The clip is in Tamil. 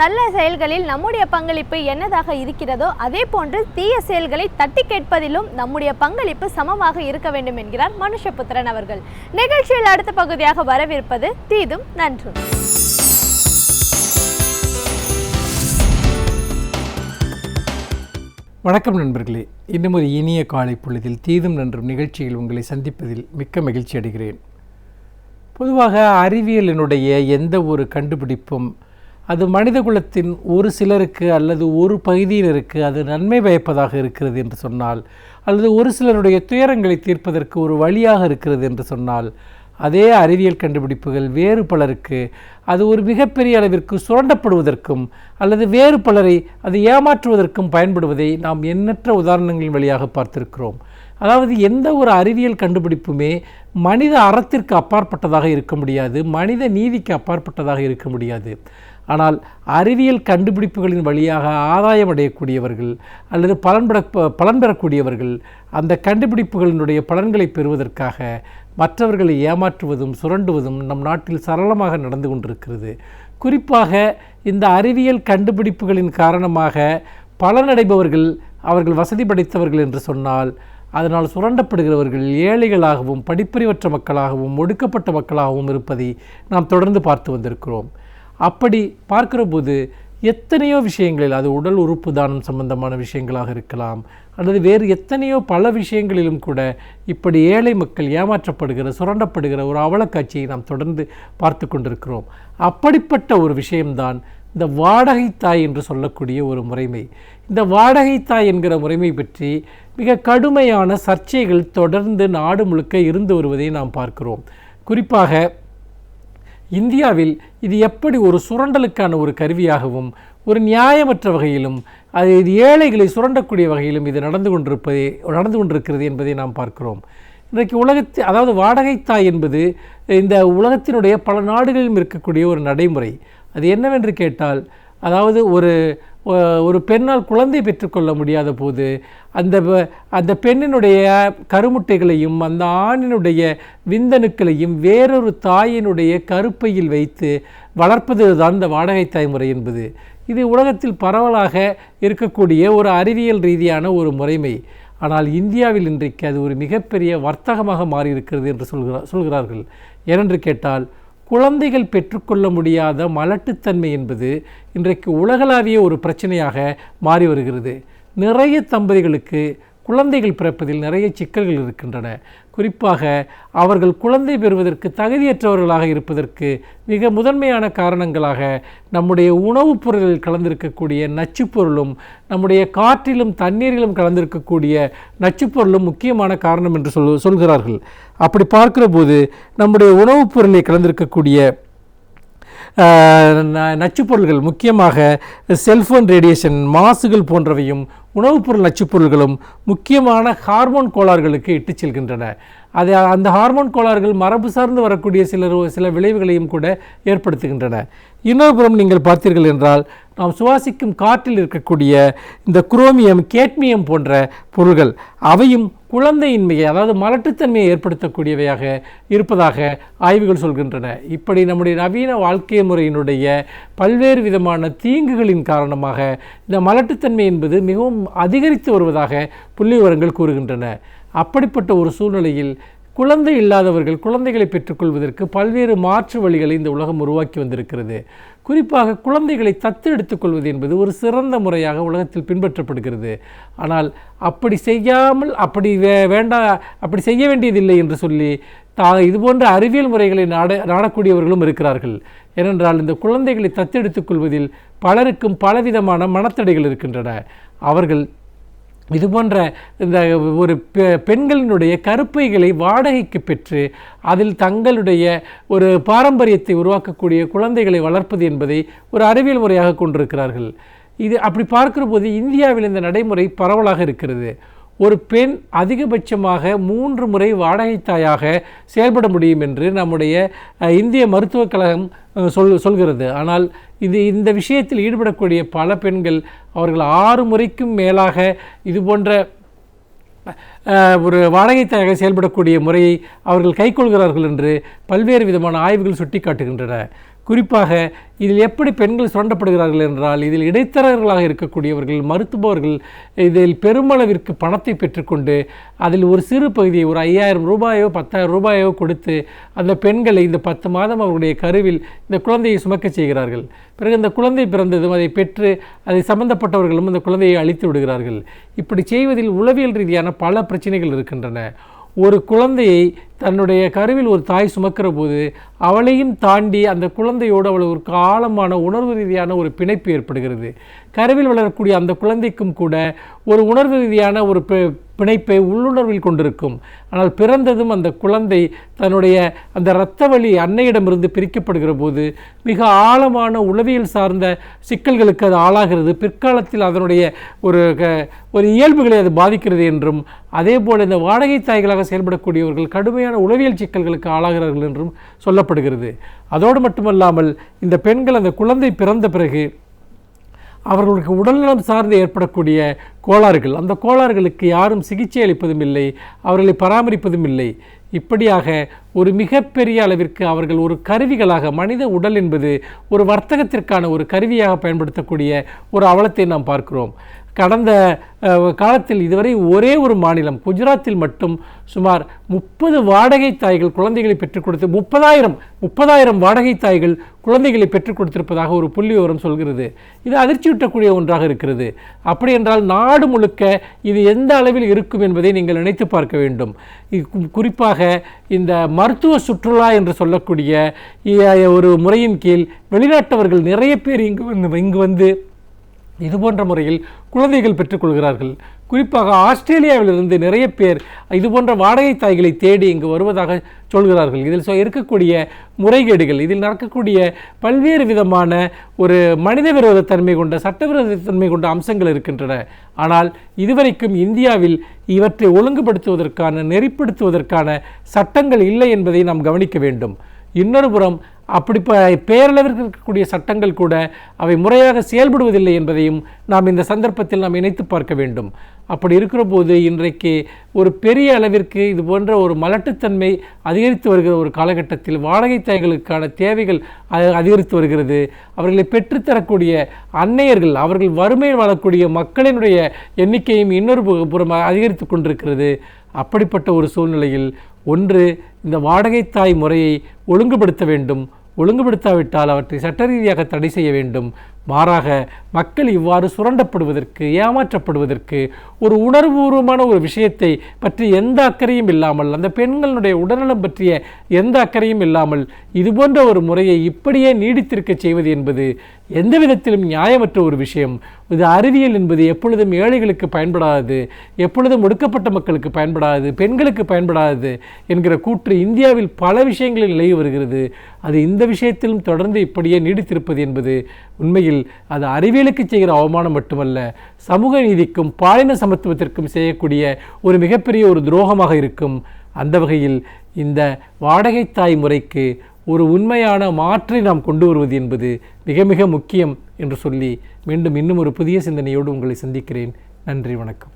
நல்ல செயல்களில் நம்முடைய பங்களிப்பு என்னதாக இருக்கிறதோ அதே போன்று தீய செயல்களை தட்டி கேட்பதிலும் நம்முடைய பங்களிப்பு சமமாக இருக்க வேண்டும் என்கிறார் மனுஷபுத்திரன் அவர்கள். நிகழ்ச்சியில் அடுத்த பகுதியாக வரவிருப்பது தீதும் நன்றும். வணக்கம் நண்பர்களே, இன்னும் ஒரு இனிய காலை பொழுதில் தீதும் நன்றும் நிகழ்ச்சியில் உங்களை சந்திப்பதில் மிக்க மகிழ்ச்சி அடைகிறேன். பொதுவாக அறிவியலினுடைய எந்த ஒரு கண்டுபிடிப்பும் அது மனித குலத்தின் ஒரு சிலருக்கு அல்லது ஒரு பகுதியினருக்கு அது நன்மை பயப்பதாக இருக்கிறது என்று சொன்னால், அல்லது ஒரு சிலருடைய துயரங்களை தீர்ப்பதற்கு ஒரு வழியாக இருக்கிறது என்று சொன்னால், அதே அறிவியல் கண்டுபிடிப்புகள் வேறு பலருக்கு அது ஒரு மிகப்பெரிய அளவிற்கு சுரண்டப்படுவதற்கும் அல்லது வேறு பலரை அது ஏமாற்றுவதற்கும் பயன்படுவதை நாம் எண்ணற்ற உதாரணங்களின் வழியாக பார்த்திருக்கிறோம். அதாவது எந்த ஒரு அறிவியல் கண்டுபிடிப்புமே மனித அறத்திற்கு அப்பாற்பட்டதாக இருக்க முடியாது, மனித நீதிக்கு அப்பாற்பட்டதாக இருக்க முடியாது. ஆனால் அறிவியல் கண்டுபிடிப்புகளின் வழியாக ஆதாயம் அடையக்கூடியவர்கள் அல்லது பலன் பெறக்கூடியவர்கள் அந்த கண்டுபிடிப்புகளினுடைய பலன்களை பெறுவதற்காக மற்றவர்களை ஏமாற்றுவதும் சுரண்டுவதும் நம் நாட்டில் சரளமாக நடந்து கொண்டிருக்கிறது. குறிப்பாக இந்த அறிவியல் கண்டுபிடிப்புகளின் காரணமாக பலனடைபவர்கள் அவர்கள் வசதி படைத்தவர்கள் என்று சொன்னால், அதனால் சுரண்டப்படுகிறவர்கள் ஏழைகளாகவும் படிப்பறிவற்ற மக்களாகவும் ஒடுக்கப்பட்ட மக்களாகவும் இருப்பதை நாம் தொடர்ந்து பார்த்து வந்திருக்கிறோம். அப்படி பார்க்கிற போது எத்தனையோ விஷயங்களில், அது உடல் உறுப்பு தானம் சம்பந்தமான விஷயங்களாக இருக்கலாம் அல்லது வேறு எத்தனையோ பல விஷயங்களிலும் கூட இப்படி ஏழை மக்கள் ஏமாற்றப்படுகிற சுரண்டப்படுகிற ஒரு அவலக்காட்சியை நாம் தொடர்ந்து பார்த்து கொண்டிருக்கிறோம். அப்படிப்பட்ட ஒரு விஷயம்தான் இந்த வாடகை தாய் என்று சொல்லக்கூடிய ஒரு முறைமை. இந்த வாடகை தாய் என்கிற முறைமை பற்றி மிக கடுமையான சர்ச்சைகள் தொடர்ந்து நாடு முழுக்க இருந்து வருவதை நாம் பார்க்கிறோம். குறிப்பாக இந்தியாவில் இது எப்படி ஒரு சுரண்டலுக்கான ஒரு கருவியாகவும் ஒரு நியாயமற்ற வகையிலும் இது ஏழைகளை சுரண்டக்கூடிய வகையிலும் இது நடந்து கொண்டிருக்கிறது என்பதை நாம் பார்க்கிறோம். இன்றைக்கு அதாவது வாடகை தாய் என்பது இந்த உலகத்தினுடைய பல நாடுகளிலும் இருக்கக்கூடிய ஒரு நடைமுறை. அது என்னவென்று கேட்டால், அதாவது ஒரு பெண்ணால் குழந்தை பெற்றுக்கொள்ள முடியாத போது அந்த பெண்ணினுடைய கருமுட்டைகளையும் அந்த ஆணினுடைய விந்தணுக்களையும் வேறொரு தாயினுடைய கருப்பையில் வைத்து வளர்ப்பது தான் இந்த வாடகை தாய் முறை என்பது. இது உலகத்தில் பரவலாக இருக்கக்கூடிய ஒரு அறிவியல் ரீதியான ஒரு முறைமை. ஆனால் இந்தியாவில் இன்றைக்கு அது ஒரு மிகப்பெரிய வர்த்தகமாக மாறியிருக்கிறது என்று சொல்கிறார்கள். ஏனென்று கேட்டால், குழந்தைகள் பெற்றுக்கொள்ள முடியாத மலட்டுத்தன்மை என்பது இன்றைக்கு உலகளாவிய ஒரு பிரச்சனையாக மாறி வருகிறது. நிறைய தம்பதிகளுக்கு குழந்தைகள் பிறப்பதில் நிறைய சிக்கல்கள் இருக்கின்றன. குறிப்பாக அவர்கள் குழந்தை பெறுவதற்கு தகுதியற்றவர்களாக இருப்பதற்கு மிக முதன்மையான காரணங்களாக நம்முடைய உணவுப் பொருளில் கலந்திருக்கக்கூடிய நச்சுப்பொருளும் நம்முடைய காற்றிலும் தண்ணீரிலும் கலந்திருக்கக்கூடிய நச்சுப்பொருளும் முக்கியமான காரணம் என்று சொல்கிறார்கள். அப்படி பார்க்கிற போது நம்முடைய உணவுப் பொருளை கலந்திருக்கக்கூடிய நச்சுப்பொருள்கள், முக்கியமாக செல்ஃபோன் ரேடியேஷன், மாசுகள் போன்றவையும் உணவுப் பொருள் நச்சுப்பொருள்களும் முக்கியமான ஹார்மோன் கோளாறுகளுக்கு இட்டு செல்கின்றன. அந்த ஹார்மோன் கோளாறுகள் மரபு சார்ந்து வரக்கூடிய சில விளைவுகளையும் கூட ஏற்படுத்துகின்றன. இன்னொரு புறம் நீங்கள் பார்த்தீர்கள் என்றால், நாம் சுவாசிக்கும் காற்றில் இருக்கக்கூடிய இந்த குரோமியம், கேட்மியம் போன்ற பொருள்கள் அவையும் குழந்தையின்மையை, அதாவது மலட்டுத்தன்மையை ஏற்படுத்தக்கூடியவையாக இருப்பதாக ஆய்வுகள் சொல்கின்றன. இப்படி நம்முடைய நவீன வாழ்க்கை முறையினுடைய பல்வேறு விதமான தீங்குகளின் காரணமாக இந்த மலட்டுத்தன்மை என்பது மிகவும் அதிகரித்து வருவதாக புள்ளி விவரங்கள் கூறுகின்றன. அப்படிப்பட்ட ஒரு சூழ்நிலையில் குழந்தை இல்லாதவர்கள் குழந்தைகளை பெற்றுக்கொள்வதற்கு பல்வேறு மாற்று வழிகளை இந்த உலகம் உருவாக்கி வந்திருக்கிறது. குறிப்பாக குழந்தைகளை தத்து எடுத்துக்கொள்வது என்பது ஒரு சிறந்த முறையாக உலகத்தில் பின்பற்றப்படுகிறது. ஆனால் அப்படி செய்யாமல் அப்படி செய்ய வேண்டியதில்லை என்று சொல்லி இதுபோன்ற அறிவியல் முறைகளை நாடக்கூடியவர்களும் இருக்கிறார்கள். ஏனென்றால் இந்த குழந்தைகளை தத்தெடுத்துக்கொள்வதில் பலருக்கும் பலவிதமான மனத்தடைகள் இருக்கின்றன. அவர்கள் இதுபோன்ற இந்த ஒரு பெண்களினுடைய கருப்பைகளை வாடகைக்கு பெற்று அதில் தங்களுடைய ஒரு பாரம்பரியத்தை உருவாக்கக்கூடிய குழந்தைகளை வளர்ப்பது என்பதை ஒரு அறிவியல் முறையாக கொண்டிருக்கிறார்கள். இது அப்படி பார்க்கிற போது இந்தியாவில் இந்த நடைமுறை பரவலாக இருக்கிறது. ஒரு பெண் அதிகபட்சமாக 3 முறை வாடகை தாயாக செயல்பட முடியும் என்று நம்முடைய இந்திய மருத்துவக் கழகம் சொல்கிறது. ஆனால் இந்த விஷயத்தில் ஈடுபடக்கூடிய பல பெண்கள் அவர்கள் 6 முறைக்கும் மேலாக இது போன்ற ஒரு வாடகை தாயாக செயல்படக்கூடிய முறையை அவர்கள் கைக்கொள்கிறார்கள் என்று பல்வேறு விதமான ஆய்வுகள் சுட்டி காட்டுகின்றன. குறிப்பாக இதில் எப்படி பெண்கள் சுரண்டப்படுகிறார்கள் என்றால், இதில் இடைத்தரகர்களாக இருக்கக்கூடியவர்கள், மருத்துவர்கள் இதில் பெருமளவிற்கு பணத்தை பெற்றுக்கொண்டு அதில் ஒரு சிறு பகுதியை ஒரு 5000 ரூபாயோ 10,000 ரூபாயோ கொடுத்து அந்த பெண்களை இந்த 10 மாதம் அவருடைய கருவில் இந்த குழந்தையை சுமக்க செய்கிறார்கள். பிறகு இந்த குழந்தை பிறந்ததும் அதை பெற்று அதை சம்பந்தப்பட்டவர்களும் அந்த குழந்தையை அழித்து விடுகிறார்கள். இப்படி செய்வதில் உளவியல் ரீதியான பல பிரச்சனைகள் இருக்கின்றன. ஒரு குழந்தையை தன்னுடைய கருவில் ஒரு தாய் சுமக்கிற போது அவளையும் தாண்டி அந்த குழந்தையோடு அவள் ஒரு ஆழமான உணர்வு ரீதியான ஒரு பிணைப்பு ஏற்படுகிறது. கருவில் வளரக்கூடிய அந்த குழந்தைக்கும் கூட ஒரு உணர்வு ரீதியான ஒரு பிணைப்பை உள்ளுணர்வில் கொண்டிருக்கும். ஆனால் பிறந்ததும் அந்த குழந்தை தன்னுடைய அந்த இரத்த வழி அன்னையிடமிருந்து பிரிக்கப்படுகிற போது மிக ஆழமான உளவியல் சார்ந்த சிக்கல்களுக்கு அது ஆளாகிறது. பிற்காலத்தில் அதனுடைய ஒரு இயல்புகளை அது பாதிக்கிறது என்றும், அதே போல் இந்த வாடகை தாய்களாக செயல்படக்கூடியவர்கள் கடுமையான உளவியல் சிக்கல்களுக்கு ஆளாகிறார்கள் என்றும் சொல்லப்படுகிறது. அதோடு மட்டுமல்லாமல் இந்த பெண்கள் அந்த குழந்தை பிறந்த பிறகு அவர்களுக்கு உடல்நலம் சார்ந்து ஏற்படக்கூடிய கோளாறுகள், அந்த கோளாறுகளுக்கு யாரும் சிகிச்சை அளிப்பதும் இல்லை, அவர்களை பராமரிப்பதும் இல்லை. இப்படியாக ஒரு மிகப்பெரிய அளவிற்கு அவர்கள் ஒரு கருவிகளாக, மனித உடல் என்பது ஒரு வர்த்தகத்திற்கான ஒரு கருவியாக பயன்படுத்தக்கூடிய ஒரு அவலத்தை நாம் பார்க்கிறோம். கடந்த காலத்தில் இதுவரை ஒரே ஒரு மாநிலம் குஜராத்தில் மட்டும் சுமார் 30 வாடகை தாய்கள் குழந்தைகளை பெற்றுக் கொடுத்து 30,000 வாடகை தாய்கள் குழந்தைகளை பெற்றுக் கொடுத்திருப்பதாக ஒரு புள்ளி விவரம் சொல்கிறது. இது அதிர்ச்சியூட்டக்கூடிய ஒன்றாக இருக்கிறது. அப்படி என்றால் நாடு முழுக்க இது எந்த அளவில் இருக்கும் என்பதை நீங்கள் நினைத்து பார்க்க வேண்டும். குறிப்பாக இந்த மருத்துவ சுற்றுலா என்று சொல்லக்கூடிய ஒரு முறையின் கீழ் வெளிநாட்டவர்கள் நிறைய பேர் இங்கு வந்து இதுபோன்ற முறையில் குழந்தைகள் பெற்றுக்கொள்கிறார்கள். குறிப்பாக ஆஸ்திரேலியாவிலிருந்து நிறைய பேர் இதுபோன்ற வாடகை தாய்களை தேடி இங்கு வருவதாக சொல்கிறார்கள். இதில் இருக்கக்கூடிய முறைகேடுகள், இதில் நடக்கக்கூடிய பல்வேறு விதமான ஒரு மனித விரோத தன்மை கொண்ட, சட்டவிரோத தன்மை கொண்ட அம்சங்கள் இருக்கின்றன. ஆனால் இதுவரைக்கும் இந்தியாவில் இவற்றை ஒழுங்குபடுத்துவதற்கான, நெறிப்படுத்துவதற்கான சட்டங்கள் இல்லை என்பதை நாம் கவனிக்க வேண்டும். இன்னொரு புறம் அப்படி பேரளவிற்கு இருக்கக்கூடிய சட்டங்கள் கூட அவை முறையாக செயல்படுவதில்லை என்பதையும் நாம் இந்த சந்தர்ப்பத்தில் நாம் இணைத்து பார்க்க வேண்டும். அப்படி இருக்கிற போது இன்றைக்கு ஒரு பெரிய அளவிற்கு இது போன்ற ஒரு மலட்டுத்தன்மை அதிகரித்து வருகிற ஒரு காலகட்டத்தில் வாடகை தாய்களுக்கான தேவைகள் அதிகரித்து வருகிறது. அவர்களை பெற்றுத்தரக்கூடிய அன்னையர்கள், அவர்கள் வறுமையில் வாழக்கூடிய மக்களினுடைய எண்ணிக்கையும் இன்னொரு புறம் அதிகரித்து கொண்டிருக்கிறது. அப்படிப்பட்ட ஒரு சூழ்நிலையில் ஒன்று, இந்த வாடகை தாய் முறையை ஒழுங்குபடுத்த வேண்டும். ஒழுங்குபடுத்தாவிட்டால் அவற்றை சட்ட ரீதியாக தடை செய்ய வேண்டும். மாறாக மக்கள் இவ்வாறு சுரண்டப்படுவதற்கு, ஏமாற்றப்படுவதற்கு ஒரு உணர்வுபூர்வமான ஒரு விஷயத்தை பற்றி எந்த அக்கறையும் இல்லாமல், அந்த பெண்களுடைய உடல்நலம் பற்றிய எந்த அக்கறையும் இல்லாமல் இதுபோன்ற ஒரு முறையை இப்படியே நீடித்திருக்க செய்வது என்பது எந்த விதத்திலும் நியாயமற்ற ஒரு விஷயம். இது அறிவியல் என்பது எப்பொழுதும் ஏழைகளுக்கு பயன்படாது, எப்பொழுதும் ஒடுக்கப்பட்ட மக்களுக்கு பயன்படாது, பெண்களுக்கு பயன்படாது என்கிற கூற்று இந்தியாவில் பல விஷயங்களில் நிலவி வருகிறது. அது இந்த விஷயத்திலும் தொடர்ந்து இப்படியே நீடித்திருப்பது என்பது உண்மையில் அது அறிவியலுக்கு செய்கிற அவமானம் மட்டுமல்ல, சமூக நீதிக்கும் பாலின சமத்துவத்திற்கும் செய்யக்கூடிய ஒரு மிகப்பெரிய ஒரு துரோகமாக இருக்கும். அந்த வகையில் இந்த வாடகை தாய் முறைக்கு ஒரு உண்மையான மாற்றை நாம் கொண்டு வருவது என்பது மிக மிக முக்கியம் என்று சொல்லி மீண்டும் இன்னும் ஒரு புதிய சிந்தனையோடு உங்களை சந்திக்கிறேன். நன்றி, வணக்கம்.